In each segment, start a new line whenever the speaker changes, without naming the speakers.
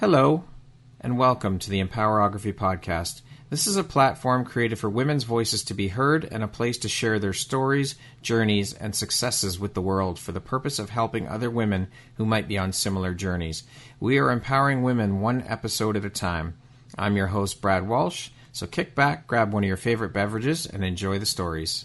Hello, and welcome to the Empowerography Podcast. This is a platform created for women's voices to be heard and a place to share their stories, journeys, and successes with the world for the purpose of helping other women who might be on similar journeys. We are empowering women one episode at a time. I'm your host, Brad Walsh, so kick back, grab one of your favorite beverages, and enjoy the stories.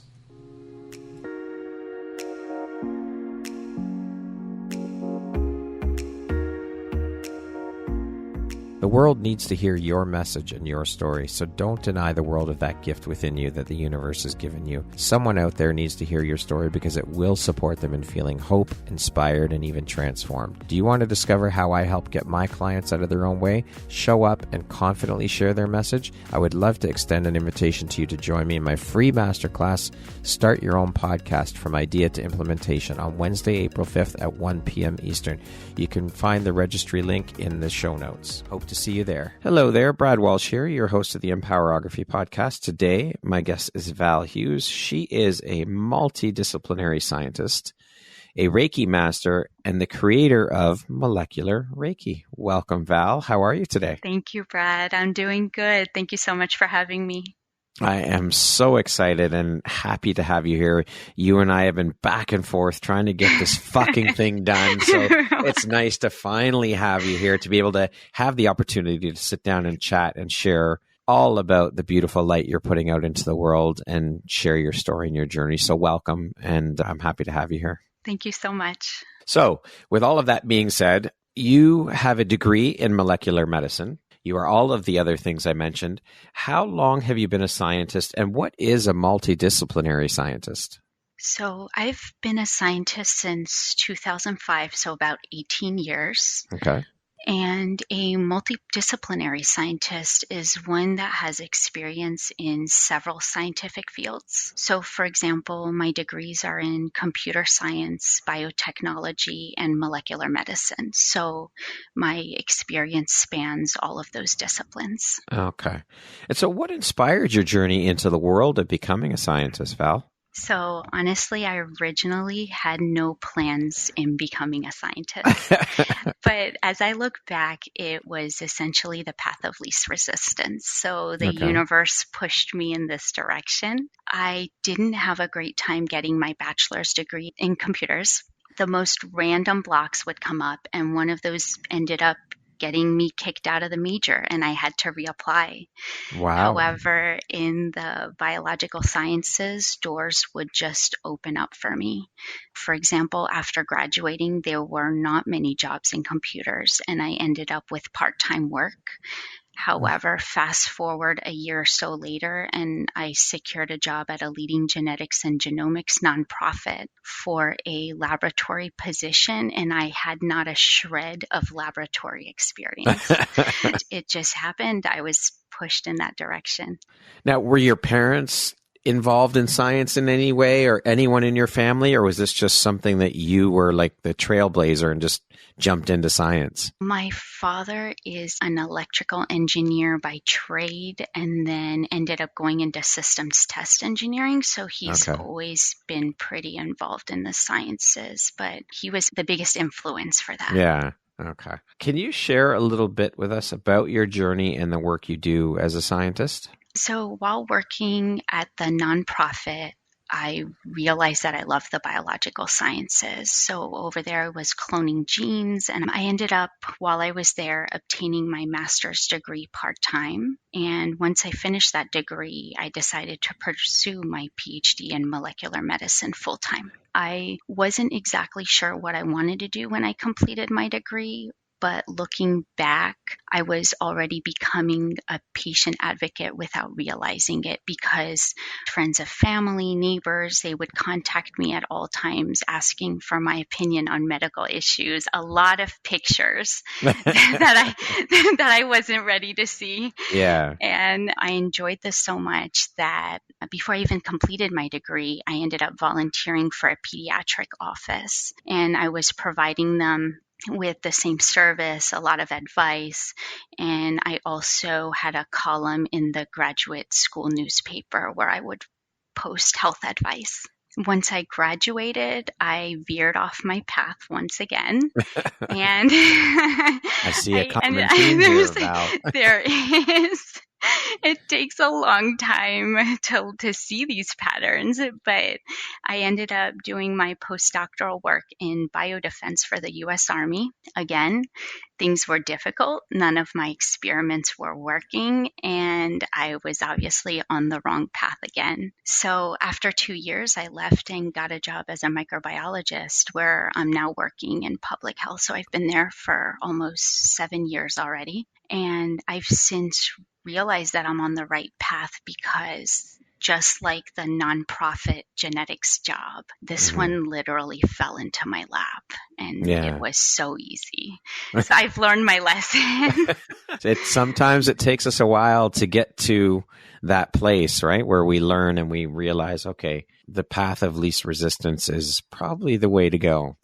The world needs to hear your message and your story, so don't deny the world of that gift within you that the universe has given you. Someone out there needs to hear your story because it will support them in feeling hope, inspired, and even transformed. Do you want to discover how I help get my clients out of their own way, show up, and confidently share their message? I would love to extend an invitation to you to join me in my free masterclass, Start Your Own Podcast from Idea to Implementation, on Wednesday, April 5th at 1 p.m. Eastern. You can find the registry link in the show notes. Hope to see you there. Hello there, Brad Walsh here, your host of the Empowerography Podcast. Today, my guest is Val Huse. She is a multidisciplinary scientist, a Reiki master, and the creator of Molecular Reiki. Welcome, Val. How are you today?
Thank you, Brad. I'm doing good. Thank you so much for having me.
I am so excited and happy to have you here. You and I have been back and forth trying to get this fucking thing done. So it's nice to finally have you here to be able to have the opportunity to sit down and chat and share all about the beautiful light you're putting out into the world and share your story and your journey. So welcome, and I'm happy to have you here.
Thank you so much.
So with all of that being said, you have a degree in molecular medicine. You are all of the other things I mentioned. How long have you been a scientist, and what is a multidisciplinary scientist?
So I've been a scientist since 2005, so about 18 years.
Okay.
And a multidisciplinary scientist is one that has experience in several scientific fields. So, for example, my degrees are in computer science, biotechnology, and molecular medicine. So my experience spans all of those disciplines.
Okay. And so what inspired your journey into the world of becoming a scientist, Val?
So honestly, I originally had no plans in becoming a scientist. But as I look back, it was essentially the path of least resistance. So the universe pushed me in this direction. I didn't have a great time getting my bachelor's degree in computers. The most random blocks would come up, and one of those ended up getting me kicked out of the major, and I had to reapply.
Wow.
However, in the biological sciences, doors would just open up for me. For example, after graduating, there were not many jobs in computers, and I ended up with part-time work. However, fast forward a year or so later, and I secured a job at a leading genetics and genomics nonprofit for a laboratory position, and I had not a shred of laboratory experience. It just happened. I was pushed in that direction.
Now, were your parents involved in science in any way, or anyone in your family, or was this just something that you were like the trailblazer and just jumped into science?
My father is an electrical engineer by trade, and then ended up going into systems test engineering. So he's always been pretty involved in the sciences, but he was the biggest influence for that.
Yeah. Okay. Can you share a little bit with us about your journey and the work you do as a scientist?
So while working at the nonprofit, I realized that I loved the biological sciences. So over there, I was cloning genes, and I ended up, while I was there, obtaining my master's degree part-time. And once I finished that degree, I decided to pursue my PhD in molecular medicine full-time. I wasn't exactly sure what I wanted to do when I completed my degree, but looking back, I was already becoming a patient advocate without realizing it, because friends of family, neighbors, they would contact me at all times asking for my opinion on medical issues. A lot of pictures that I wasn't ready to see.
Yeah.
And I enjoyed this so much that before I even completed my degree, I ended up volunteering for a pediatric office, and I was providing them with the same service, a lot of advice. And I also had a column in the graduate school newspaper where I would post health advice. Once I graduated, I veered off my path once again. And
I see a common theme here, Val.
There is. It takes a long time to see these patterns, but I ended up doing my postdoctoral work in biodefense for the U.S. Army. Again, things were difficult. None of my experiments were working, and I was obviously on the wrong path again. So after 2 years, I left and got a job as a microbiologist where I'm now working in public health. So I've been there for almost 7 years already. And I've since realized that I'm on the right path because just like the nonprofit genetics job, this one literally fell into my lap, and it was so easy. So I've learned my lesson.
Sometimes it takes us a while to get to that place, right? Where we learn and we realize, okay, the path of least resistance is probably the way to go.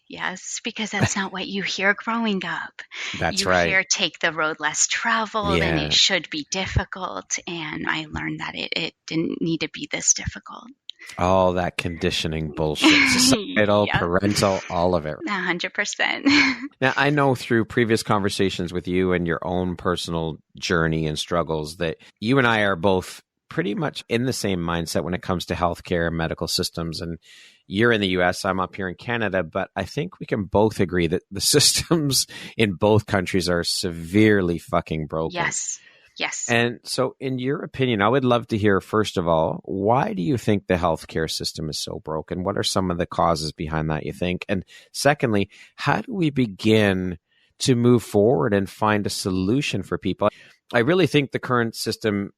Yes, because that's not what you hear growing up.
That's right.
You hear take the road less traveled and it should be difficult. And I learned that it didn't need to be this difficult.
All that conditioning bullshit, societal, parental, all of it.
100%.
Now, I know through previous conversations with you and your own personal journey and struggles that you and I are both pretty much in the same mindset when it comes to healthcare and medical systems. And you're in the US, I'm up here in Canada, but I think we can both agree that the systems in both countries are severely fucking broken.
Yes.
And so in your opinion, I would love to hear, first of all, why do you think the healthcare system is so broken? What are some of the causes behind that, you think? And secondly, how do we begin to move forward and find a solution for people? I really think the current system,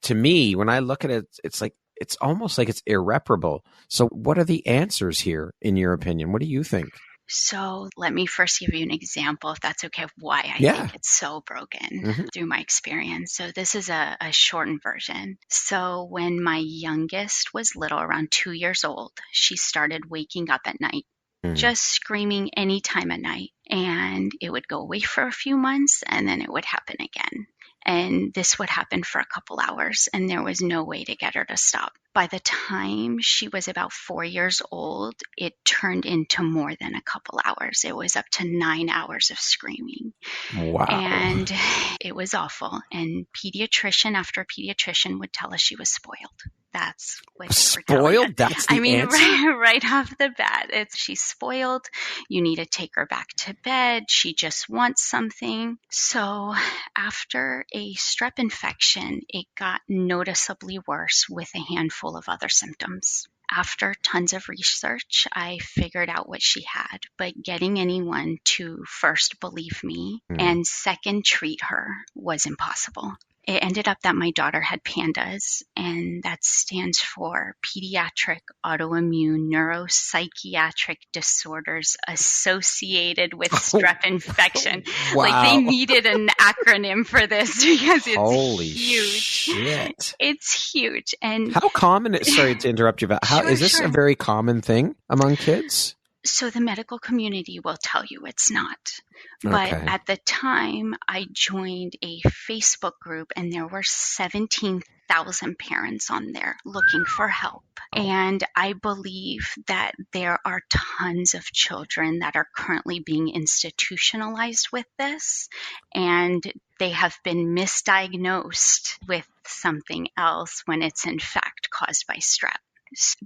to me, when I look at it, it's almost like it's irreparable. So what are the answers here, in your opinion? What do you think?
So let me first give you an example, if that's okay, of why I think it's so broken through my experience. So this is a shortened version. So when my youngest was little, around 2 years old, she started waking up at night, just screaming any time at night. And it would go away for a few months, and then it would happen again. And this would happen for a couple hours, and there was no way to get her to stop. By the time she was about 4 years old, it turned into more than a couple hours. It was up to 9 hours of screaming.
Wow.
And it was awful. And pediatrician after pediatrician would tell us she was spoiled. That's what they were telling us.
That's the answer?
Right off the bat, she's spoiled. You need to take her back to bed. She just wants something. So after a strep infection, it got noticeably worse with a handful of other symptoms. After tons of research, I figured out what she had, but getting anyone to first believe me and second treat her was impossible. It ended up that my daughter had PANDAs, and that stands for Pediatric Autoimmune Neuropsychiatric Disorders Associated with Strep Infection.
Wow.
Like they needed an acronym for this because it's
Holy
huge.
Shit.
It's huge. And
how common sorry to interrupt you, but is this a very common thing among kids?
So the medical community will tell you it's not. But at the time, I joined a Facebook group, and there were 17,000 parents on there looking for help. And I believe that there are tons of children that are currently being institutionalized with this, and they have been misdiagnosed with something else when it's in fact caused by strep.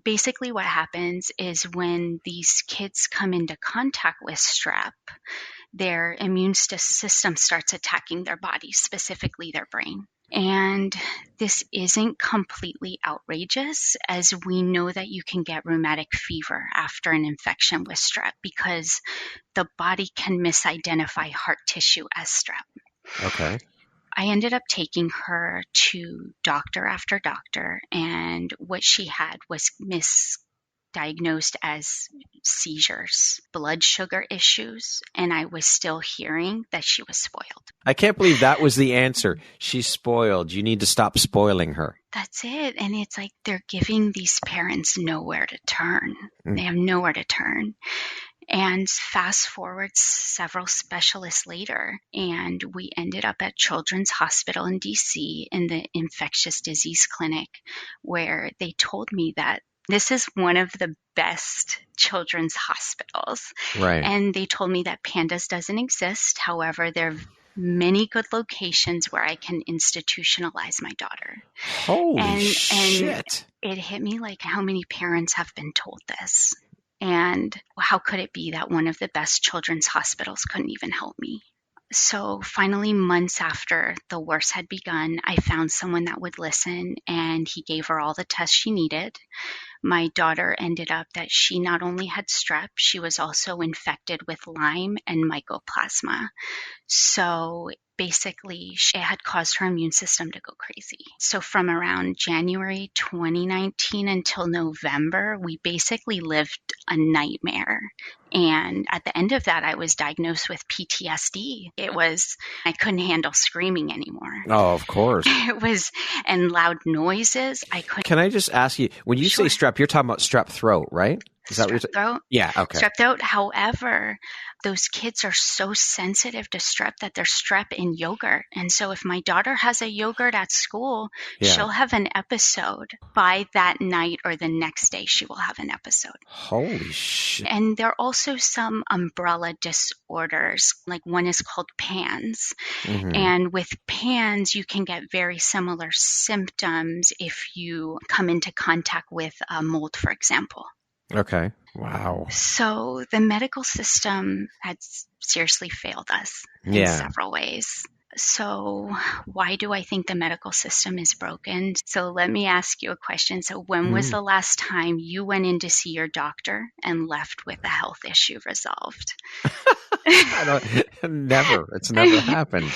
Basically what happens is when these kids come into contact with strep, their immune system starts attacking their body, specifically their brain. And this isn't completely outrageous, as we know that you can get rheumatic fever after an infection with strep because the body can misidentify heart tissue as strep.
Okay.
I ended up taking her to doctor after doctor, and what she had was misdiagnosed as seizures, blood sugar issues, and I was still hearing that she was spoiled.
I can't believe that was the answer. She's spoiled. You need to stop spoiling her.
That's it. And it's like they're giving these parents nowhere to turn. They have nowhere to turn. And fast forward several specialists later, and we ended up at Children's Hospital in DC in the infectious disease clinic, where they told me that This is one of the best children's hospitals.
Right.
And they told me that PANDAS doesn't exist. However, there are many good locations where I can institutionalize my daughter.
Holy shit.
And it hit me like, how many parents have been told this? And how could it be that one of the best children's hospitals couldn't even help me? So finally, months after the worst had begun, I found someone that would listen, and he gave her all the tests she needed. My daughter ended up that she not only had strep, she was also infected with Lyme and mycoplasma. So basically, it had caused her immune system to go crazy. So from around January 2019 until November, we basically lived a nightmare. And at the end of that, I was diagnosed with PTSD. I couldn't handle screaming anymore.
Oh, of course.
And loud noises.
Can I just ask you, when you say strep, you're talking about strep throat, right? Is that what you're
throat?
Yeah, okay.
Strep throat. However, those kids are so sensitive to strep that they're strep in yogurt. And so if my daughter has a yogurt at school, she'll have an episode. By that night or the next day, she will have an episode.
Holy shit.
And there are also some umbrella disorders, like one is called PANS. Mm-hmm. And with PANS, you can get very similar symptoms if you come into contact with mold, for example.
Okay. Wow.
So the medical system had seriously failed us in several ways. So why do I think the medical system is broken? So let me ask you a question. So when was the last time you went in to see your doctor and left with a health issue resolved?
Never. It's never happened.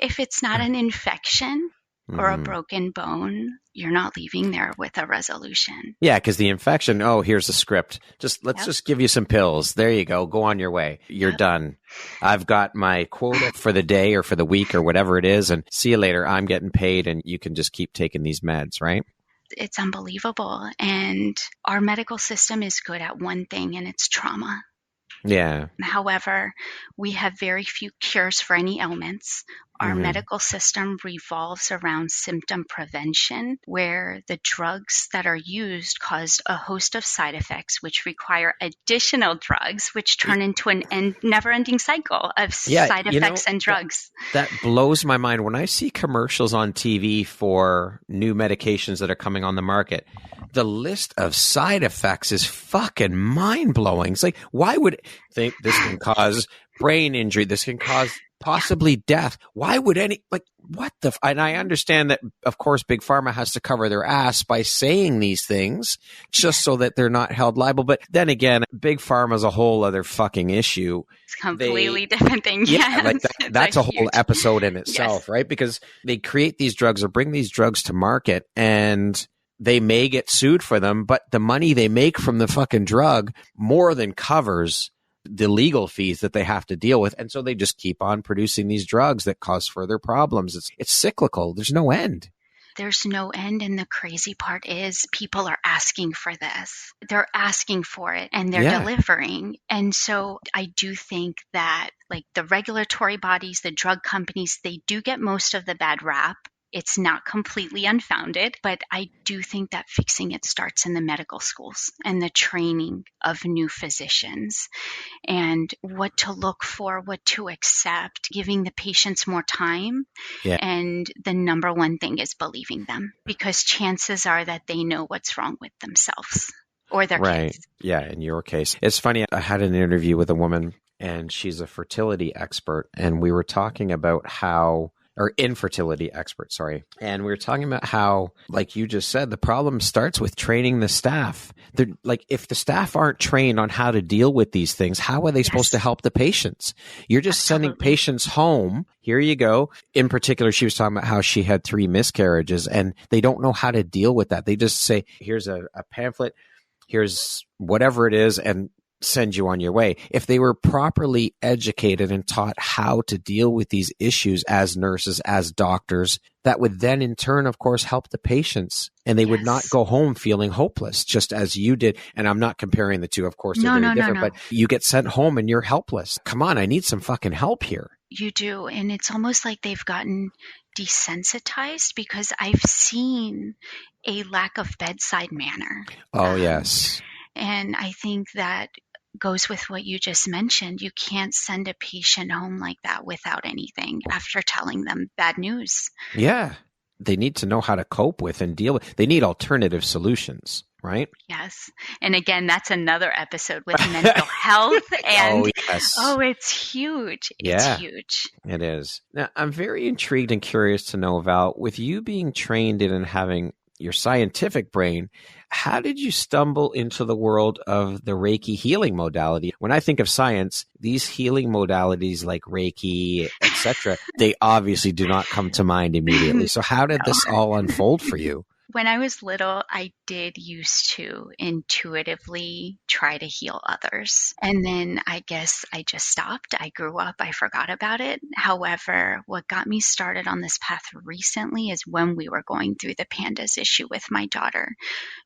If it's not an infection or a broken bone, you're not leaving there with a resolution.
Yeah, because the infection, here's a script. Let's just give you some pills. There you go. Go on your way. You're done. I've got my quota for the day or for the week or whatever it is, and see you later. I'm getting paid, and you can just keep taking these meds, right?
It's unbelievable. And our medical system is good at one thing, and it's trauma.
Yeah.
However, we have very few cures for any ailments. Our medical system revolves around symptom prevention, where the drugs that are used cause a host of side effects, which require additional drugs, which turn into an never-ending cycle of side effects and drugs.
That blows my mind. When I see commercials on TV for new medications that are coming on the market, the list of side effects is fucking mind-blowing. It's like, why would think this can cause brain injury? This can cause possibly death. Why would what the? And I understand that, of course, Big Pharma has to cover their ass by saying these things just so that they're not held liable. But then again, Big Pharma is a whole other fucking issue.
It's a completely different thing.
Yeah, that's a whole episode in itself, right? Because they create these drugs or bring these drugs to market, and they may get sued for them, but the money they make from the fucking drug more than covers the legal fees that they have to deal with. And so they just keep on producing these drugs that cause further problems. It's cyclical. There's no end.
There's no end. And the crazy part is people are asking for this. They're asking for it and they're delivering. And so I do think that like the regulatory bodies, the drug companies, they do get most of the bad rap. It's not completely unfounded, but I do think that fixing it starts in the medical schools and the training of new physicians and what to look for, what to accept, giving the patients more time. Yeah. And the number one thing is believing them, because chances are that they know what's wrong with themselves or their kids.
Yeah, in your case. It's funny, I had an interview with a woman and she's a fertility expert, and we were talking about infertility expert, sorry. And we were talking about how, like you just said, the problem starts with training the staff. If the staff aren't trained on how to deal with these things, how are they supposed to help the patients? You're just sending patients home. Here you go. In particular, she was talking about how she had 3 miscarriages and they don't know how to deal with that. They just say, here's a pamphlet, here's whatever it is, and send you on your way. If they were properly educated and taught how to deal with these issues as nurses, as doctors, that would then in turn, of course, help the patients, and they would not go home feeling hopeless, just as you did. And I'm not comparing the two, of course, they're very different, but you get sent home and you're helpless. Come on, I need some fucking help here.
You do. And it's almost like they've gotten desensitized because I've seen a lack of bedside manner.
Oh, yes.
And I think that goes with what you just mentioned. You can't send a patient home like that without anything after telling them bad news.
Yeah. They need to know how to cope with and deal with. They need alternative solutions, right?
Yes. And again, that's another episode with mental health. And
oh, yes.
It's huge. It's huge.
It is. Now, I'm very intrigued and curious to know, Val, with you being trained in and having your scientific brain, how did you stumble into the world of the Reiki healing modality? When I think of science, these healing modalities like Reiki, etc., they obviously do not come to mind immediately. So how did this all unfold for you?
When I was little, I did used to intuitively try to heal others. And then I guess I just stopped. I grew up. I forgot about it. However, what got me started on this path recently is when we were going through the PANDAS issue with my daughter.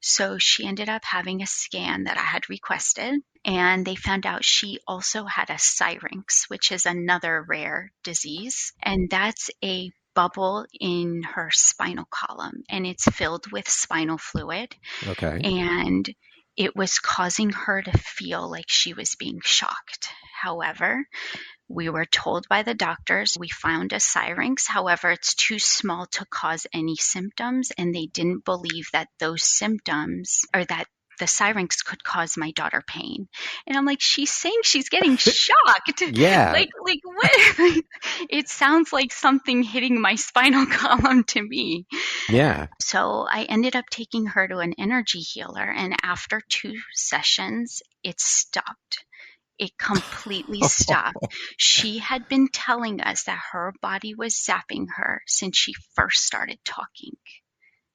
So she ended up having a scan that I had requested. And they found out she also had a syrinx, which is another rare disease. And that's a bubble in her spinal column, and it's filled with spinal fluid.
Okay.
And it was causing her to feel like she was being shocked. However, we were told by the doctors we found a syrinx. However, it's too small to cause any symptoms, and they didn't believe that those symptoms or that the syrinx could cause my daughter pain. And I'm like, she's saying she's getting shocked.
Yeah.
Like what? It sounds like something hitting my spinal column to me.
Yeah.
So I ended up taking her to an energy healer. And after 2 sessions, it stopped. It completely stopped. She had been telling us that her body was zapping her since she first started talking.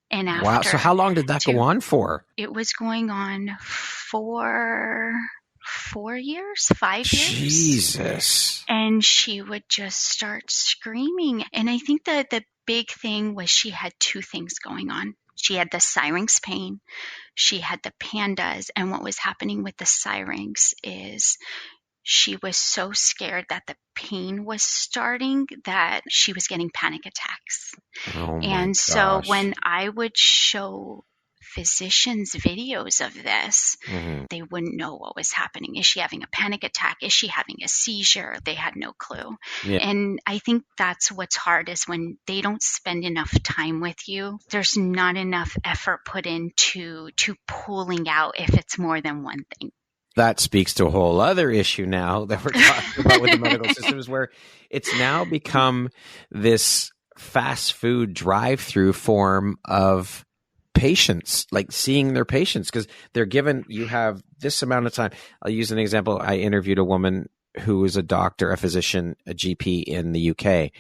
And after,
wow. So how long did that go on for?
It was going on for 5 years.
Jesus.
And she would just start screaming. And I think that the big thing was she had 2 things going on. She had the syrinx pain. She had the PANDAS. And what was happening with the syrinx is she was so scared that the pain was starting that she was getting panic attacks.
Oh my
and so
gosh.
when I would show physicians videos of this, they wouldn't know what was happening. Is she having a panic attack? Is she having a seizure? They had no clue. Yeah. And I think that's what's hard is when they don't spend enough time with you, there's not enough effort put into pulling out if it's more than one thing.
That speaks to a whole other issue now that we're talking about with the medical systems, where it's now become this fast food drive-through form of patients, like seeing their patients, because they're given, you have this amount of time. I'll use an example. I interviewed a woman who is a doctor, a physician, a GP in the UK.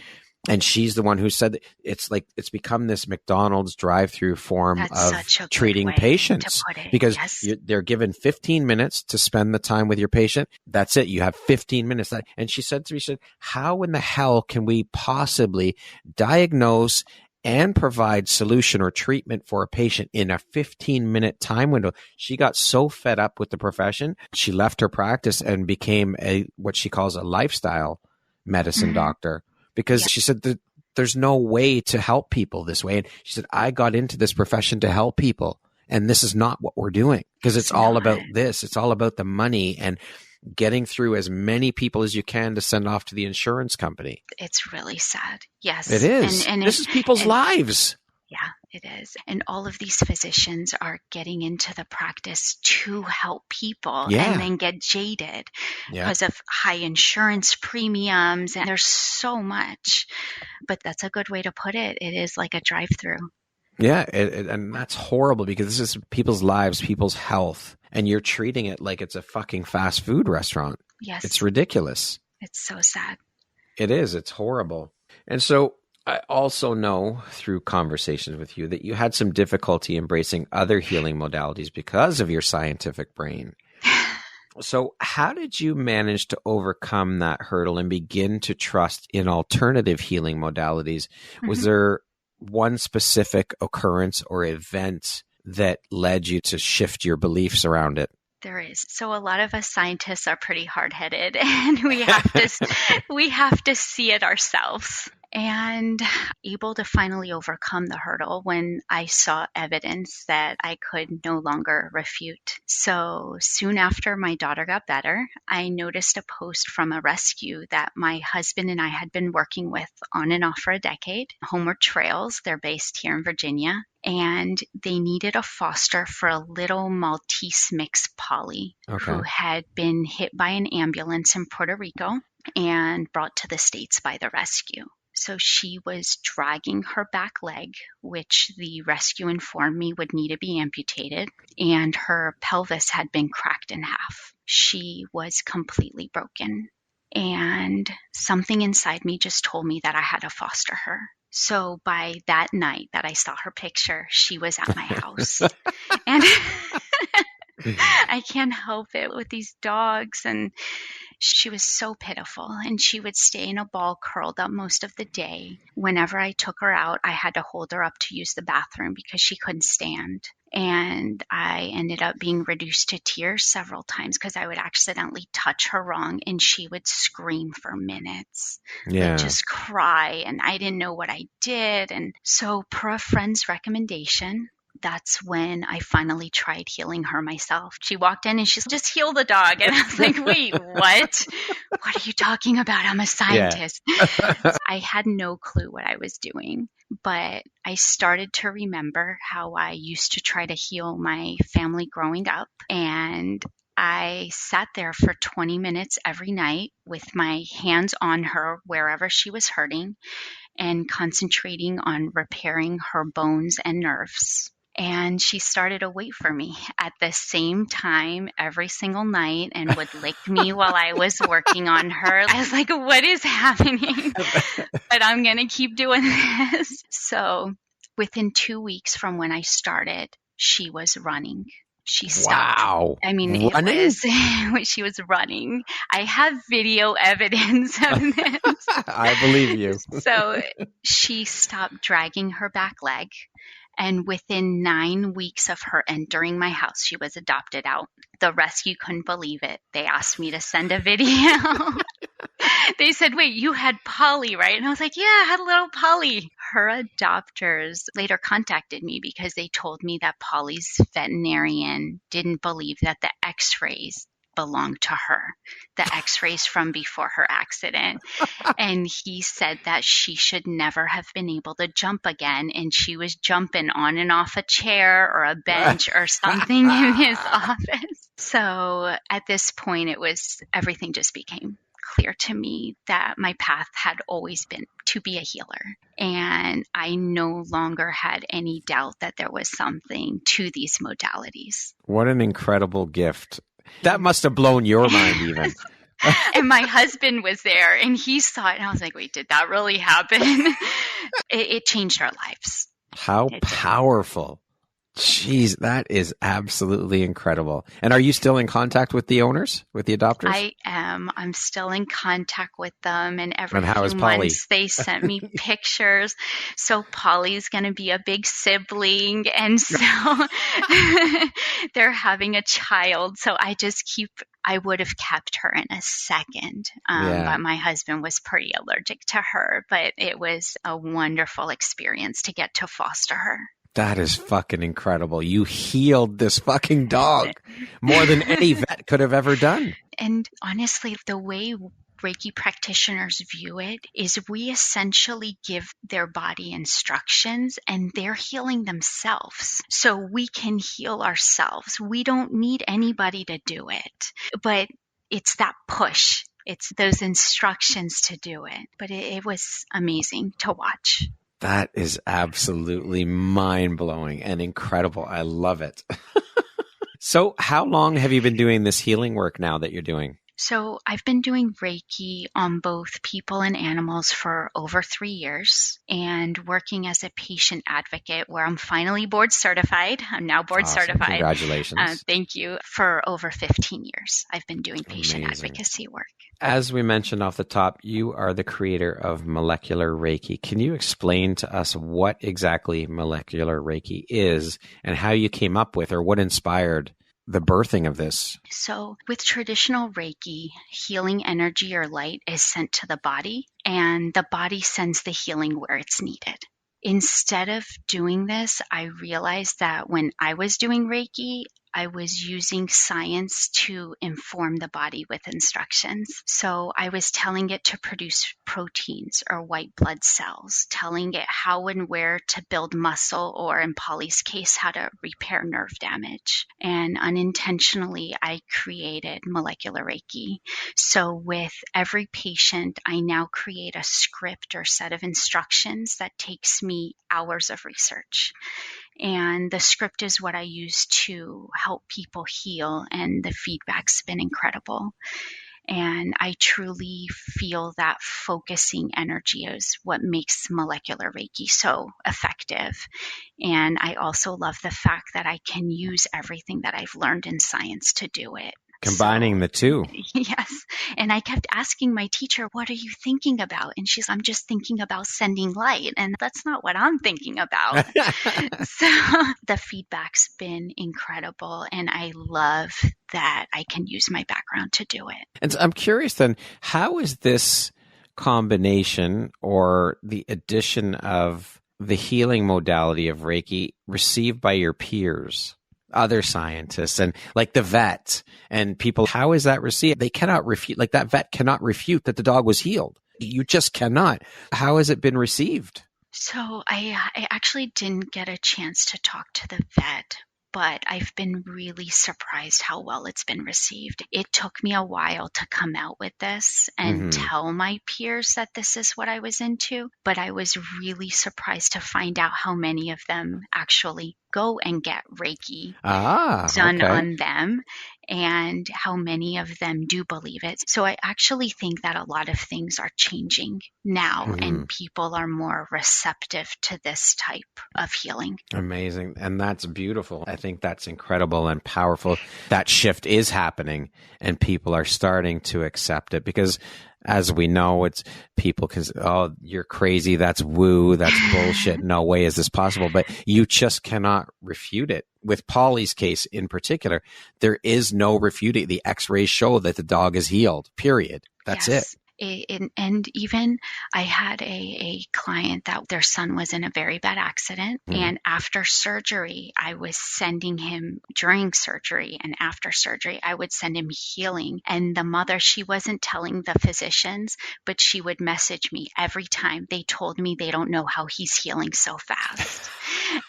And she's the one who said that it's like it's become this McDonald's drive-through form of treating patients, because they're given 15 minutes to spend the time with your patient. That's it. You have 15 minutes. And she said to me, she said, how in the hell can we possibly diagnose and provide solution or treatment for a patient in a 15-minute time window? She got so fed up with the profession, she left her practice and became what she calls a lifestyle medicine doctor. Because she said that there's no way to help people this way. And she said, I got into this profession to help people. And this is not what we're doing, because it's all about this. It's all about the money and getting through as many people as you can to send off to the insurance company.
It's really sad. Yes.
It is. And this is people's lives.
Yeah, it is. And all of these physicians are getting into the practice to help people and then get jaded because of high insurance premiums. And there's so much, but that's a good way to put it. It is like a drive-through.
Yeah. And that's horrible, because this is people's lives, people's health, and you're treating it like it's a fucking fast food restaurant.
Yes.
It's ridiculous.
It's so sad.
It is. It's horrible. And so I also know through conversations with you that you had some difficulty embracing other healing modalities because of your scientific brain. So how did you manage to overcome that hurdle and begin to trust in alternative healing modalities? Was there one specific occurrence or event that led you to shift your beliefs around it?
There is. So a lot of us scientists are pretty hard-headed, and we have to see it ourselves. and able to finally overcome the hurdle when I saw evidence that I could no longer refute. So soon after my daughter got better, I noticed a post from a rescue that my husband and I had been working with on and off for a decade, Homeward Trails. They're based here in Virginia, and they needed a foster for a little Maltese mix Polly who had been hit by an ambulance in Puerto Rico and brought to the States by the rescue. So she was dragging her back leg, which the rescue informed me would need to be amputated, and her pelvis had been cracked in half. She was completely broken, and something inside me just told me that I had to foster her. So by that night that I saw her picture, she was at my house. And I can't help it with these dogs, and she was so pitiful, and she would stay in a ball curled up most of the day. Whenever I took her out, I had to hold her up to use the bathroom because she couldn't stand. And I ended up being reduced to tears several times because I would accidentally touch her wrong and she would scream for minutes. Like, just cry, and I didn't know what I did. And so per a friend's recommendation, that's when I finally tried healing her myself. She walked in and she's just heal the dog. And I was like, wait, what? What are you talking about? I'm a scientist. I had no clue what I was doing, but I started to remember how I used to try to heal my family growing up. And I sat there for 20 minutes every night with my hands on her wherever she was hurting and concentrating on repairing her bones and nerves. And she started to wait for me at the same time every single night and would lick me while I was working on her. I was like, what is happening? But I'm going to keep doing this. So within 2 weeks from when I started, she was running. She stopped.
Wow.
I mean, she was running. I have video evidence of this.
I believe you.
So she stopped dragging her back leg. And within 9 weeks of her entering my house, she was adopted out. The rescue couldn't believe it. They asked me to send a video. They said, wait, you had Polly, right? And I was like, yeah, I had a little Polly. Her adopters later contacted me because they told me that Polly's veterinarian didn't believe that the x-rays belonged to her, the x-rays from before her accident. And he said that she should never have been able to jump again. And she was jumping on and off a chair or a bench or something in his office. So at this point, everything just became clear to me that my path had always been to be a healer. And I no longer had any doubt that there was something to these modalities.
What an incredible gift. That must have blown your mind even.
And my husband was there and he saw it and I was like, wait, did that really happen? It changed our lives.
How powerful. Jeez, that is absolutely incredible. And are you still in contact with the owners, with the adopters?
I am. I'm still in contact with them. And every
few
months they sent me pictures. So Polly's going to be a big sibling. And so they're having a child. So I would have kept her in a second. But my husband was pretty allergic to her. But it was a wonderful experience to get to foster her.
That is fucking incredible. You healed this fucking dog more than any vet could have ever done.
And honestly, the way Reiki practitioners view it is we essentially give their body instructions and they're healing themselves. So we can heal ourselves. We don't need anybody to do it. But it's that push. It's those instructions to do it. But it was amazing to watch.
That is absolutely mind-blowing and incredible. I love it. So how long have you been doing this healing work now that you're doing?
So I've been doing Reiki on both people and animals for over 3 years and working as a patient advocate where I'm finally board certified. I'm now board certified.
Congratulations.
Thank you. For over 15 years, I've been doing patient advocacy work.
As we mentioned off the top, you are the creator of Molecular Reiki. Can you explain to us what exactly Molecular Reiki is and how you came up with or what inspired the birthing of this?
So with traditional Reiki, healing energy or light is sent to the body, and the body sends the healing where it's needed. Instead of doing this, I realized that when I was doing Reiki, I was using science to inform the body with instructions. So I was telling it to produce proteins or white blood cells, telling it how and where to build muscle, or in Polly's case, how to repair nerve damage. And unintentionally, I created molecular Reiki. So with every patient, I now create a script or set of instructions that takes me hours of research. And the script is what I use to help people heal, and the feedback's been incredible. And I truly feel that focusing energy is what makes molecular Reiki so effective. And I also love the fact that I can use everything that I've learned in science to do it.
Combining the two.
Yes. And I kept asking my teacher, what are you thinking about? And she's, I'm just thinking about sending light. And that's not what I'm thinking about. So the feedback's been incredible. And I love that I can use my background to do it.
And so I'm curious then, how is this combination or the addition of the healing modality of Reiki received by your peers? Other scientists and like the vet and people, how is that received? They cannot refute, like that vet cannot refute that the dog was healed. You just cannot. How has it been received?
So I actually didn't get a chance to talk to the vet, but I've been really surprised how well it's been received. It took me a while to come out with this and tell my peers that this is what I was into, but I was really surprised to find out how many of them actually go and get Reiki done on them, and how many of them do believe it. So I actually think that a lot of things are changing now, and people are more receptive to this type of healing.
Amazing. And that's beautiful. I think that's incredible and powerful. That shift is happening and people are starting to accept it, because as we know, it's people because, oh, you're crazy. That's woo. That's bullshit. No way is this possible. But you just cannot refute it. With Polly's case in particular, there is no refuting. The x-rays show that the dog is healed, period. That's it.
And even I had a client that their son was in a very bad accident. And after surgery, I was sending him during surgery and after surgery, I would send him healing. And the mother, she wasn't telling the physicians, but she would message me every time. They told me they don't know how he's healing so fast.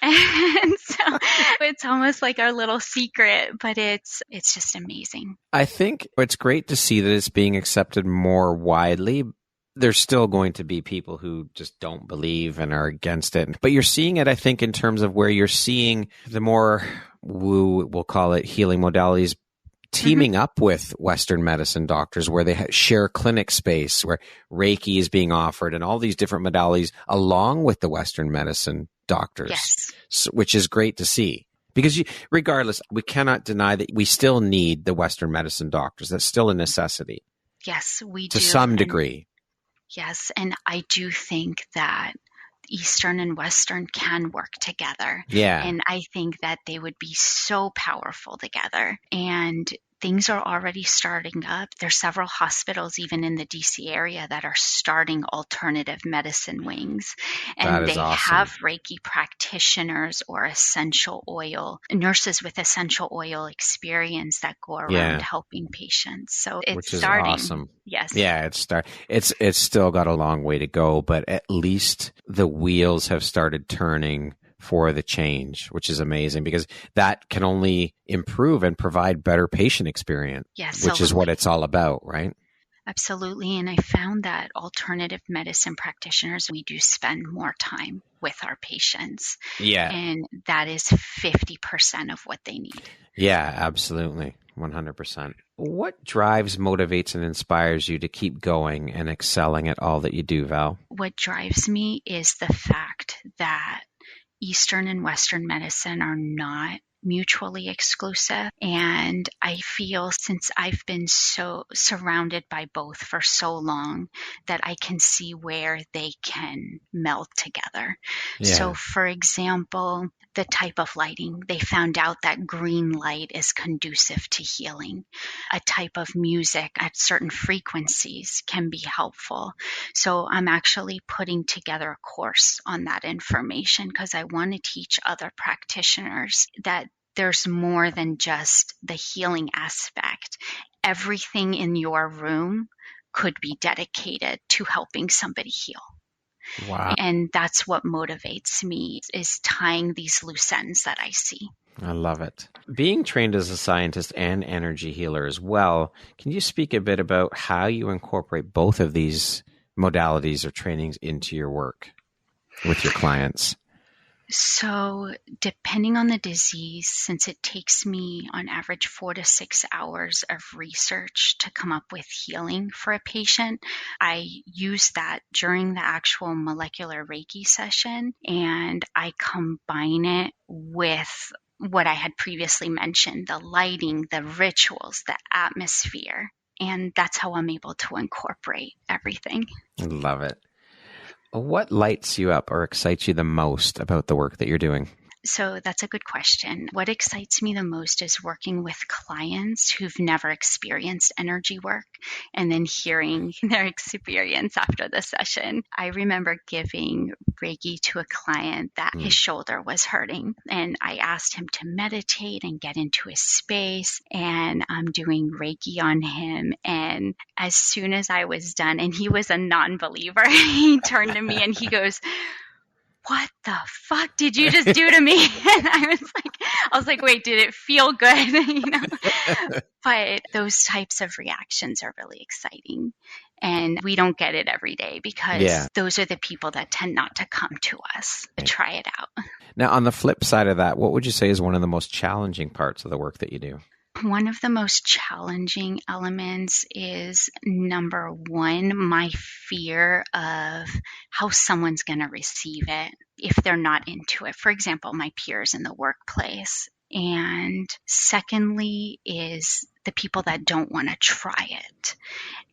And so it's almost like our little secret, but it's just amazing.
I think it's great to see that it's being accepted more widely. There's still going to be people who just don't believe and are against it. But you're seeing it, I think, in terms of where you're seeing the more woo, we'll call it healing modalities, teaming up with Western medicine doctors, where they share clinic space, where Reiki is being offered and all these different modalities along with the Western medicine doctors, which is great to see. Because regardless, we cannot deny that we still need the Western medicine doctors. That's still a necessity.
Yes, we do.
To some degree.
Yes, and I do think that Eastern and Western can work together.
Yeah.
And I think that they would be so powerful together. And things are already starting up. There's several hospitals, even in the DC area, that are starting alternative medicine wings. And they have Reiki practitioners or essential oil, nurses with essential oil experience that go around helping patients. So it's starting.
Which is awesome.
Yes.
Yeah, it's still got a long way to go, but at least the wheels have started turning for the change, which is amazing, because that can only improve and provide better patient experience, which is what it's all about, right?
Absolutely. And I found that alternative medicine practitioners, we do spend more time with our patients.
Yeah.
And that is 50% of what they need.
Yeah, absolutely. 100%. What drives, motivates, and inspires you to keep going and excelling at all that you do, Val?
What drives me is the fact that Eastern and Western medicine are not mutually exclusive. And I feel since I've been so surrounded by both for so long that I can see where they can meld together.
Yeah.
So for example, the type of lighting, they found out that green light is conducive to healing. A type of music at certain frequencies can be helpful. So I'm actually putting together a course on that information because I want to teach other practitioners that there's more than just the healing aspect. Everything in your room could be dedicated to helping somebody heal.
Wow.
And that's what motivates me, is tying these loose ends that I see.
I love it. Being trained as a scientist and energy healer as well, can you speak a bit about how you incorporate both of these modalities or trainings into your work with your clients?
So depending on the disease, since it takes me on average 4 to 6 hours of research to come up with healing for a patient, I use that during the actual molecular Reiki session, and I combine it with what I had previously mentioned, the lighting, the rituals, the atmosphere, and that's how I'm able to incorporate everything.
Love it. What lights you up or excites you the most about the work that you're doing?
So that's a good question. What excites me the most is working with clients who've never experienced energy work and then hearing their experience after the session. I remember giving Reiki to a client that his shoulder was hurting, and I asked him to meditate and get into his space, and I'm doing Reiki on him. And as soon as I was done, and he was a non-believer, he turned to me and he goes, "What the fuck did you just do to me?" And I was like, wait, did it feel good? But those types of reactions are really exciting. And we don't get it every day because those are the people that tend not to come to us to try it out.
Now, on the flip side of that, what would you say is one of the most challenging parts of the work that you do?
One of the most challenging elements is, number one, my fear of how someone's going to receive it if they're not into it. For example, my peers in the workplace. And secondly is the people that don't want to try it.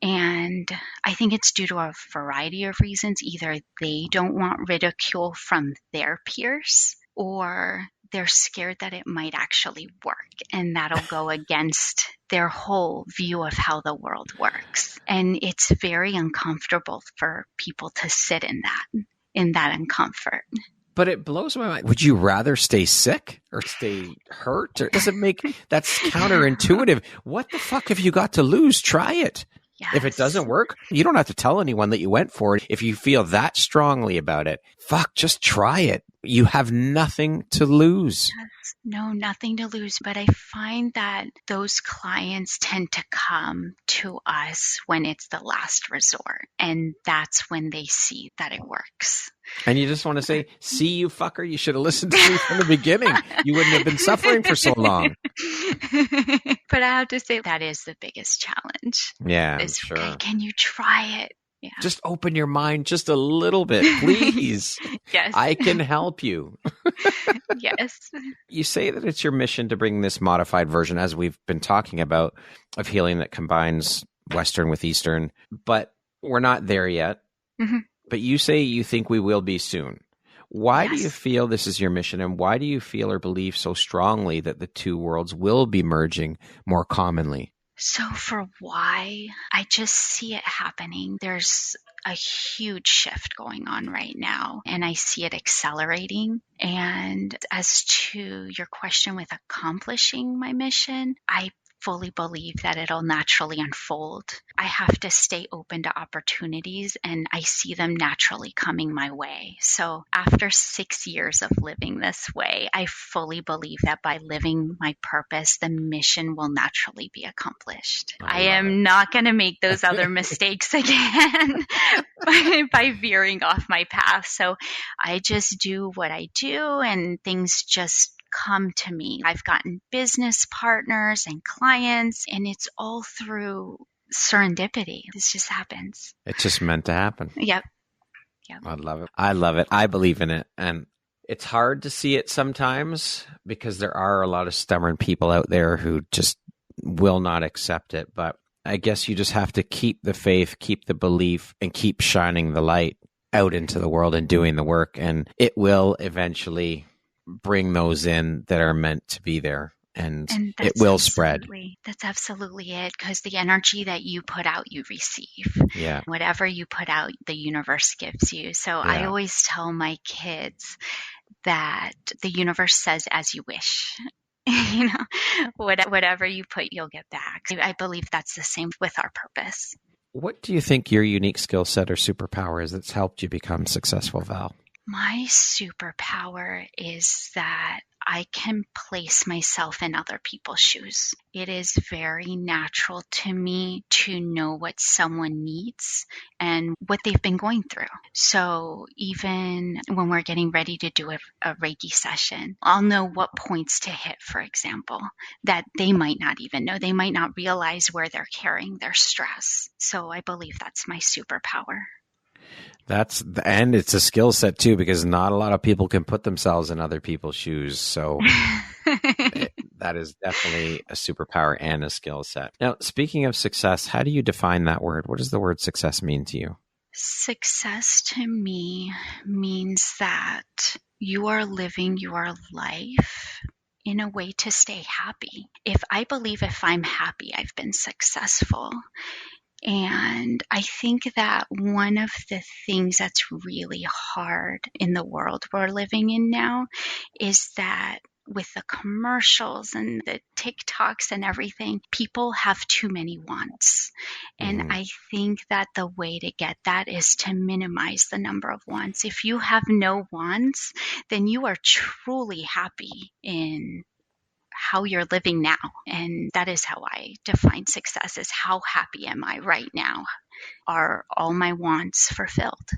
And I think it's due to a variety of reasons. Either they don't want ridicule from their peers, or they're scared that it might actually work, and that'll go against their whole view of how the world works. And it's very uncomfortable for people to sit in that uncomfort.
But it blows my mind. Would you rather stay sick or stay hurt? Or does it make, that's counterintuitive. What the fuck have you got to lose? Try it.
Yes.
If it doesn't work, you don't have to tell anyone that you went for it. If you feel that strongly about it, just try it. You have nothing to lose.
Yes. No, nothing to lose. But I find that those clients tend to come to us when it's the last resort. And that's when they see that it works.
And you just want to say, see, you fucker, you should have listened to me from the beginning. You wouldn't have been suffering for so long.
But I have to say that is the biggest challenge.
Yeah,
is,
sure.
Okay, can you try it? Yeah.
Just open your mind just a little bit, please.
Yes.
I can help you.
Yes.
You say that it's your mission to bring this modified version, as we've been talking about, of healing that combines Western with Eastern, but we're not there yet. Mm-hmm. But you say you think we will be soon. Why do you feel this is your mission, and why do you feel or believe so strongly that the two worlds will be merging more commonly?
So for why, I just see it happening. There's a huge shift going on right now, and I see it accelerating. And as to your question with accomplishing my mission, I fully believe that it'll naturally unfold. I have to stay open to opportunities, and I see them naturally coming my way. So after 6 years of living this way, I fully believe that by living my purpose, the mission will naturally be accomplished. I am not going to make those other mistakes again by veering off my path. So I just do what I do, and things just come to me. I've gotten business partners and clients, and it's all through serendipity. This just happens.
It's just meant to happen.
Yep.
I love it. I love it. I believe in it. And It's hard to see it sometimes because there are a lot of stubborn people out there who just will not accept it. But I guess you just have to keep the faith, keep the belief, and keep shining the light out into the world and doing the work. And it will eventually bring those in that are meant to be there. And it will spread.
That's absolutely it, because the energy that you put out, you receive.
Yeah.
Whatever you put out, the universe gives you. So
Yeah.
I always tell my kids that the universe says as you wish. You know, whatever you put, you'll get back. I believe that's the same with our purpose.
What do you think your unique skill set or superpower is that's helped you become successful, Val?
My superpower is that I can place myself in other people's shoes. It is very natural to me to know what someone needs and what they've been going through. So even when we're getting ready to do a Reiki session, I'll know what points to hit, for example, that they might not even know. They might not realize where they're carrying their stress. So I believe that's my superpower.
And it's a skill set too, because not a lot of people can put themselves in other people's shoes. So that is definitely a superpower and a skill set. Now, speaking of success, how do you define that word? What does the word success mean to you?
Success to me means that you are living your life in a way to stay happy. I believe if I'm happy, I've been successful. And I think that one of the things that's really hard in the world we're living in now is that with the commercials and the TikToks and everything, people have too many wants. And I think that the way to get that is to minimize the number of wants. If you have no wants, then you are truly happy in how you're living now. And that is how I define success, is how happy am I right now? Are all my wants fulfilled?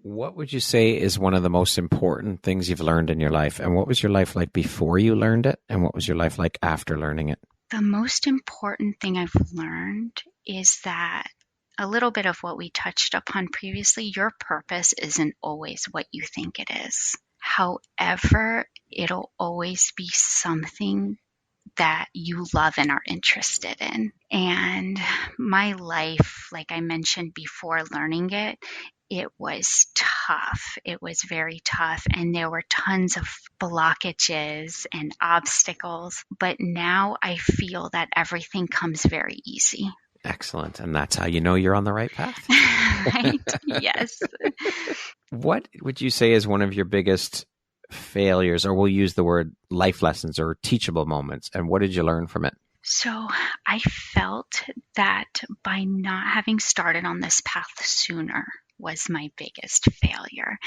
What would you say is one of the most important things you've learned in your life? And what was your life like before you learned it? And what was your life like after learning it?
The most important thing I've learned is that a little bit of what we touched upon previously, your purpose isn't always what you think it is. However, it'll always be something that you love and are interested in. And my life, like I mentioned before learning it, it was tough. It was very tough. And there were tons of blockages and obstacles. But now I feel that everything comes very easy.
Excellent. And that's how you know you're on the right path.
Right? Yes.
What would you say is one of your biggest failures, or we'll use the word life lessons or teachable moments? And what did you learn from it?
So I felt that by not having started on this path sooner was my biggest failure.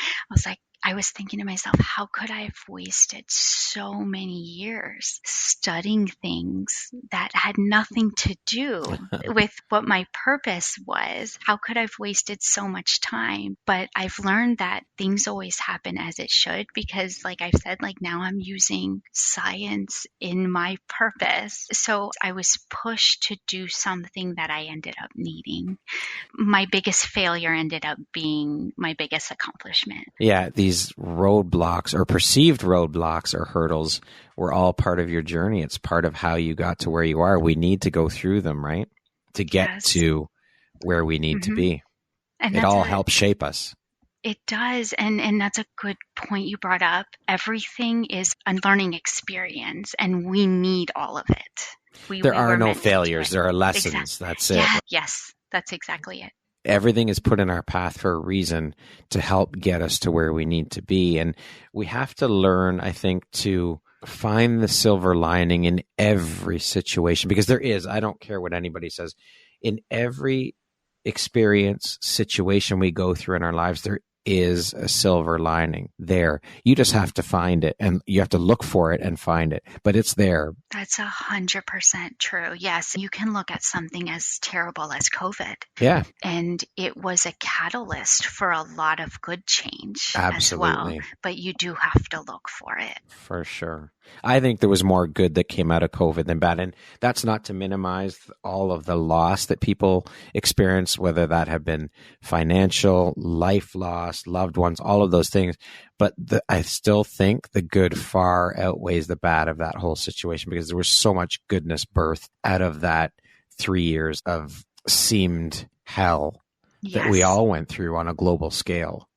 I was thinking to myself, how could I have wasted so many years studying things that had nothing to do with what my purpose was? How could I have wasted so much time? But I've learned that things always happen as it should, because like I've said, like now I'm using science in my purpose. So I was pushed to do something that I ended up needing. My biggest failure ended up being my biggest accomplishment.
Yeah, these roadblocks or perceived roadblocks or hurdles were all part of your journey. It's part of how you got to where you are. We need to go through them, right? To get to where we need to be. And it all helps shape us.
It does. And that's a good point you brought up. Everything is a learning experience, and we need all of it.
There are no failures. There are lessons.
Exactly.
That's it.
Yeah, yes, that's exactly it.
Everything is put in our path for a reason to help get us to where we need to be. And we have to learn, I think, to find the silver lining in every situation, because there is, I don't care what anybody says, in every experience, situation we go through in our lives, there is a silver lining there. You just have to find it, and you have to look for it and find it, but it's there.
That's 100% true. Yes. You can look at something as terrible as COVID.
Yeah.
And it was a catalyst for a lot of good change.
Absolutely.
As well. But you do have to look for it.
For sure. I think there was more good that came out of COVID than bad. And that's not to minimize all of the loss that people experience, whether that have been financial, life loss, lost loved ones, all of those things. But I still think the good far outweighs the bad of that whole situation, because there was so much goodness birthed out of that 3 years of seemed hell that we all went through on a global scale.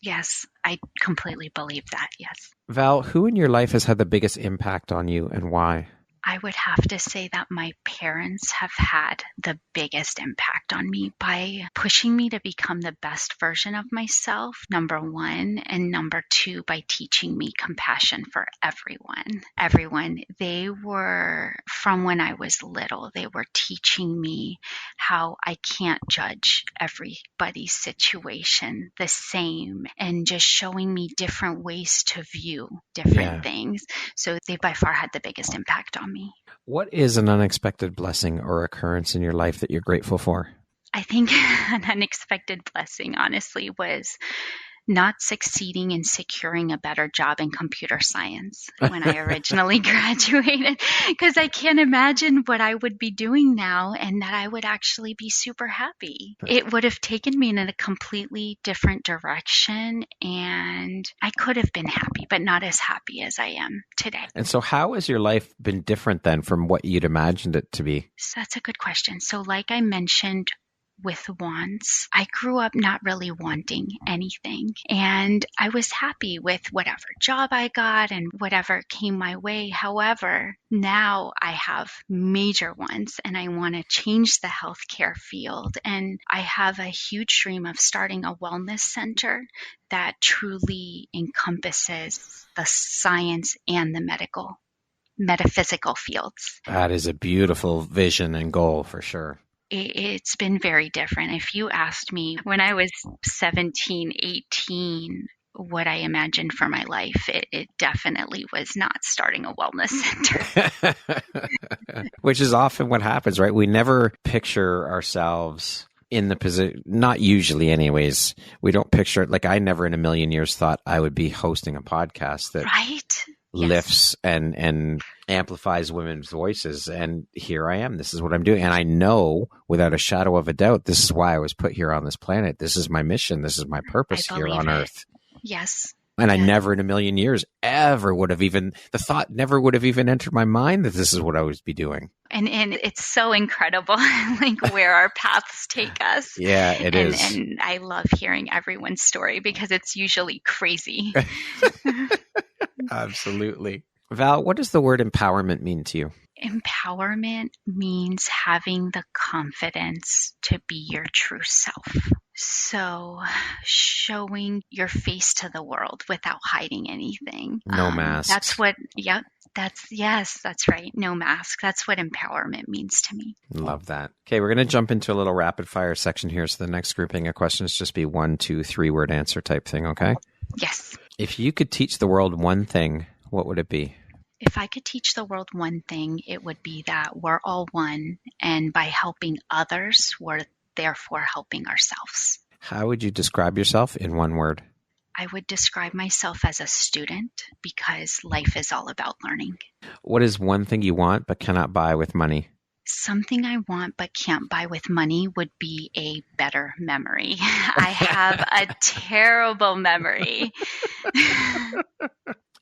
Yes, I completely believe that. Yes.
Val, who in your life has had the biggest impact on you and why?
I would have to say that my parents have had the biggest impact on me by pushing me to become the best version of myself, number one, and number two, by teaching me compassion for everyone. Everyone. They were, from when I was little, they were teaching me how I can't judge everybody's situation the same, and just showing me different ways to view different things. So they by far had the biggest impact on me.
What is an unexpected blessing or occurrence in your life that you're grateful for?
I think an unexpected blessing, honestly, was not succeeding in securing a better job in computer science when I originally graduated, because I can't imagine what I would be doing now, and that I would actually be super happy. It would have taken me in a completely different direction, and I could have been happy, but not as happy as I am today.
And so how has your life been different then from what you'd imagined it to be?
So that's a good question. So like I mentioned, with wants, I grew up not really wanting anything, and I was happy with whatever job I got and whatever came my way. However, now I have major wants, and I want to change the healthcare field, and I have a huge dream of starting a wellness center that truly encompasses the science and the metaphysical fields.
That is a beautiful vision and goal for sure.
It's been very different. If you asked me when I was 17, 18, what I imagined for my life, it definitely was not starting a wellness center.
Which is often what happens, right? We never picture ourselves in the position, not usually anyways. We don't picture it. Like I never in a million years thought I would be hosting a podcast that lifts and amplifies women's voices. And here I am. This is what I'm doing. And I know without a shadow of a doubt, this is why I was put here on this planet. This is my mission. This is my purpose here on Earth.
Yes.
And I never in a million years ever would have even, the thought never would have even entered my mind that this is what I would be doing.
And it's so incredible, like where our paths take us.
Yeah, it is.
And I love hearing everyone's story because it's usually crazy.
Absolutely. Val, what does the word empowerment mean to you?
Empowerment means having the confidence to be your true self. So showing your face to the world without hiding anything.
No masks.
That's what, that's right. No mask. That's what empowerment means to me.
Love that. Okay, we're going to jump into a little rapid fire section here. So the next grouping of questions just be 1, 2, 3 word answer type thing, okay?
Yes.
If you could teach the world one thing, what would it be?
If I could teach the world one thing, it would be that we're all one, and by helping others, we're therefore helping ourselves.
How would you describe yourself in one word?
I would describe myself as a student, because life is all about learning.
What is one thing you want but cannot buy with money?
Something I want but can't buy with money would be a better memory. I have a terrible memory.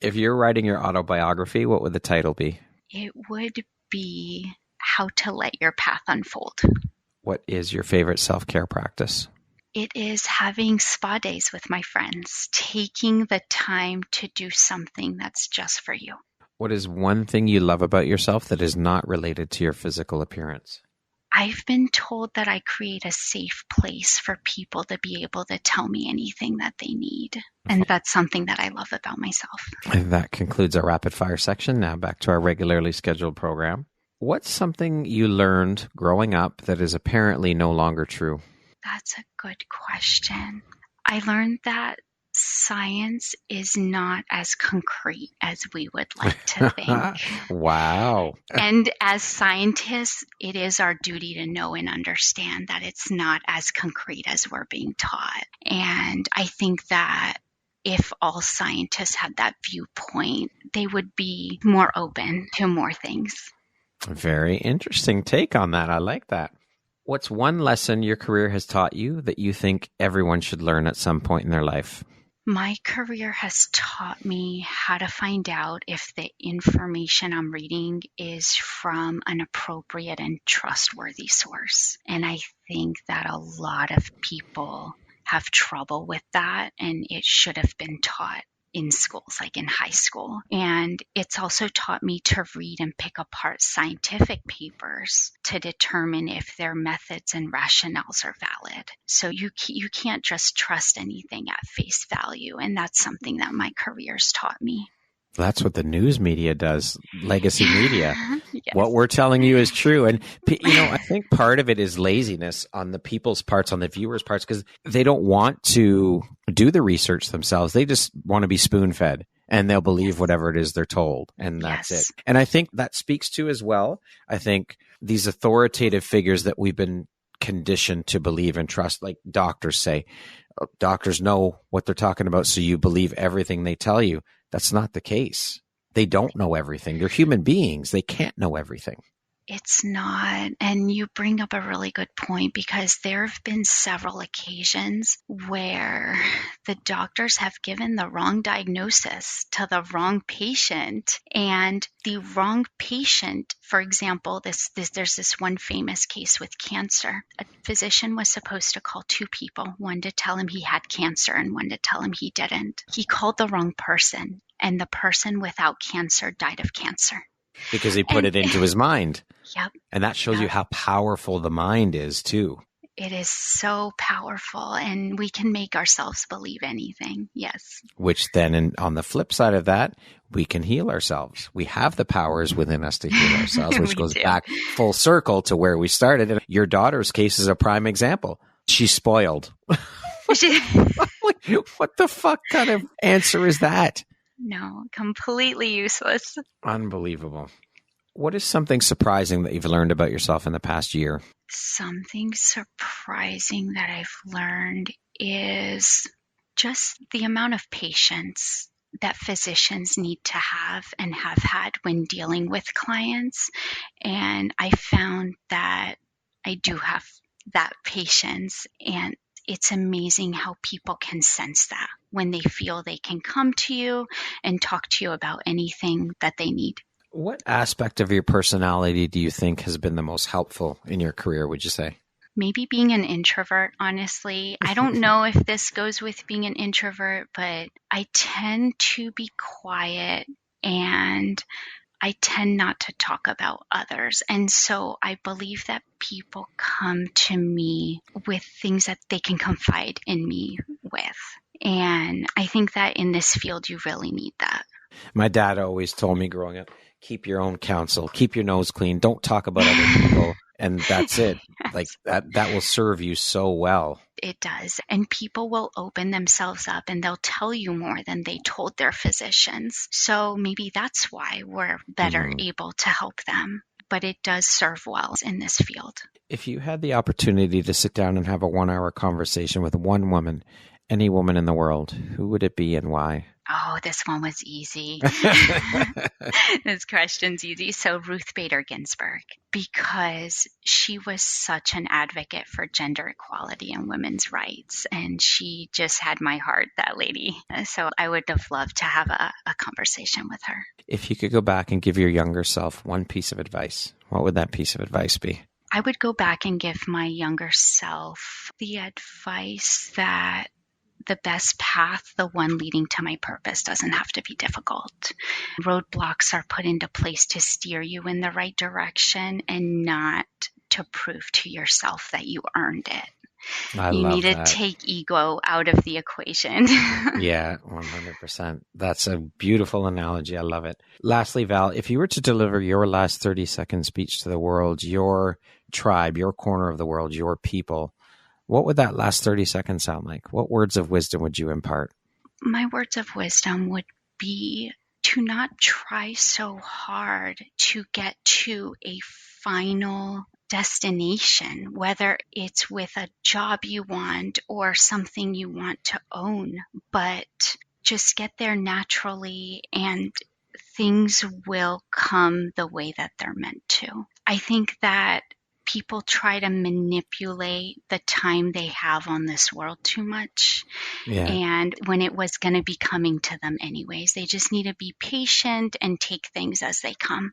If you're writing your autobiography, what would the title be?
It would be How to Let Your Path Unfold.
What is your favorite self-care practice?
It is having spa days with my friends, taking the time to do something that's just for you.
What is one thing you love about yourself that is not related to your physical appearance?
I've been told that I create a safe place for people to be able to tell me anything that they need. And that's something that I love about myself.
And that concludes our rapid fire section. Now back to our regularly scheduled program. What's something you learned growing up that is apparently no longer true?
That's a good question. I learned that science is not as concrete as we would like to think.
Wow.
And as scientists, it is our duty to know and understand that it's not as concrete as we're being taught. And I think that if all scientists had that viewpoint, they would be more open to more things.
Very interesting take on that. I like that. What's one lesson your career has taught you that you think everyone should learn at some point in their life?
My career has taught me how to find out if the information I'm reading is from an appropriate and trustworthy source. And I think that a lot of people have trouble with that, and it should have been taught in schools, like in high school. And it's also taught me to read and pick apart scientific papers to determine if their methods and rationales are valid. So you can't just trust anything at face value. And that's something that my career's taught me.
That's what the news media does, legacy media.
Yes.
What we're telling you is true. And, I think part of it is laziness on the people's parts, on the viewers' parts, because they don't want to do the research themselves. They just want to be spoon-fed, and they'll believe whatever it is they're told. And that's it. And I think that speaks to as well, I think these authoritative figures that we've been conditioned to believe and trust, like doctors say. Doctors know what they're talking about, so you believe everything they tell you. That's not the case. They don't know everything. They're human beings. They can't know everything.
It's not. And you bring up a really good point, because there have been several occasions where the doctors have given the wrong diagnosis to the wrong patient, and the wrong patient, for example, there's this one famous case with cancer. A physician was supposed to call two people, one to tell him he had cancer and one to tell him he didn't. He called the wrong person, and the person without cancer died of cancer.
Because he put it into his mind.
Yep.
And that shows you how powerful the mind is, too.
It is so powerful, and we can make ourselves believe anything. Yes.
Which then, on the flip side of that, we can heal ourselves. We have the powers within us to heal ourselves, which goes back full circle to where we started. And your daughter's case is a prime example. She's spoiled. What the fuck kind of answer is that?
No, completely useless.
Unbelievable. What is something surprising that you've learned about yourself in the past year?
Something surprising that I've learned is just the amount of patience that physicians need to have and have had when dealing with clients. And I found that I do have that patience, and it's amazing how people can sense that when they feel they can come to you and talk to you about anything that they need.
What aspect of your personality do you think has been the most helpful in your career, would you say?
Maybe being an introvert, honestly. I don't know if this goes with being an introvert, but I tend to be quiet, and I tend not to talk about others. And so I believe that people come to me with things that they can confide in me with. And I think that in this field, you really need that.
My dad always told me growing up, keep your own counsel, keep your nose clean, don't talk about other people. And that's it.
Yes.
Like that will serve you so well.
It does. And people will open themselves up, and they'll tell you more than they told their physicians. So maybe that's why we're better able to help them. But it does serve well in this field.
If you had the opportunity to sit down and have a 1-hour conversation with one woman, any woman in the world, who would it be and why?
Oh, this one was easy. This question's easy. So Ruth Bader Ginsburg, because she was such an advocate for gender equality and women's rights. And she just had my heart, that lady. So I would have loved to have a conversation with her.
If you could go back and give your younger self one piece of advice, what would that piece of advice be?
I would go back and give my younger self the advice that the best path, the one leading to my purpose, doesn't have to be difficult. Roadblocks are put into place to steer you in the right direction and not to prove to yourself that you earned it. You need to take ego out of the equation.
Yeah, 100%. That's a beautiful analogy. I love it. Lastly, Val, if you were to deliver your last 30-second speech to the world, your tribe, your corner of the world, your people, what would that last 30 seconds sound like? What words of wisdom would you impart?
My words of wisdom would be to not try so hard to get to a final destination, whether it's with a job you want or something you want to own, but just get there naturally, and things will come the way that they're meant to. I think that people try to manipulate the time they have on this world too much.
Yeah.
And when it was going to be coming to them anyways, they just need to be patient and take things as they come.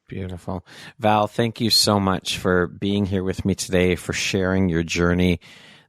Beautiful. Val, thank you so much for being here with me today, for sharing your journey,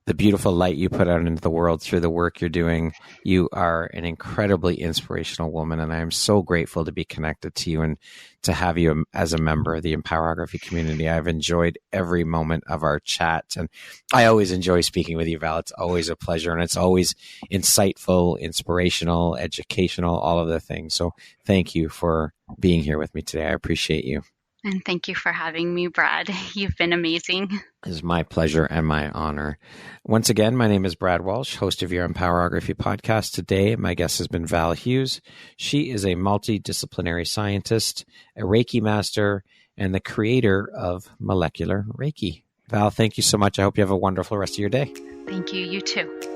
the beautiful light you put out into the world through the work you're doing. You are an incredibly inspirational woman, and I am so grateful to be connected to you and to have you as a member of the Empowerography community. I've enjoyed every moment of our chat, and I always enjoy speaking with you, Val. It's always a pleasure, and it's always insightful, inspirational, educational, all of the things. So thank you for being here with me today. I appreciate you.
And thank you for having me, Brad. You've been amazing.
It is my pleasure and my honor. Once again, my name is Brad Walsh, host of your Empowerography Podcast. Today, my guest has been Val Huse. She is a multidisciplinary scientist, a Reiki master, and the creator of molecular Reiki. Val, thank you so much. I hope you have a wonderful rest of your day.
Thank you. You too.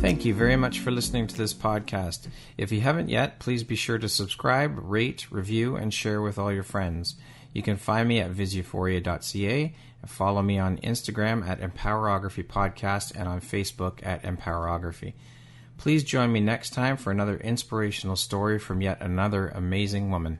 Thank you very much for listening to this podcast. If you haven't yet, please be sure to subscribe, rate, review, and share with all your friends. You can find me at visuphoria.ca and follow me on Instagram at Empowerography Podcast and on Facebook at Empowerography. Please join me next time for another inspirational story from yet another amazing woman.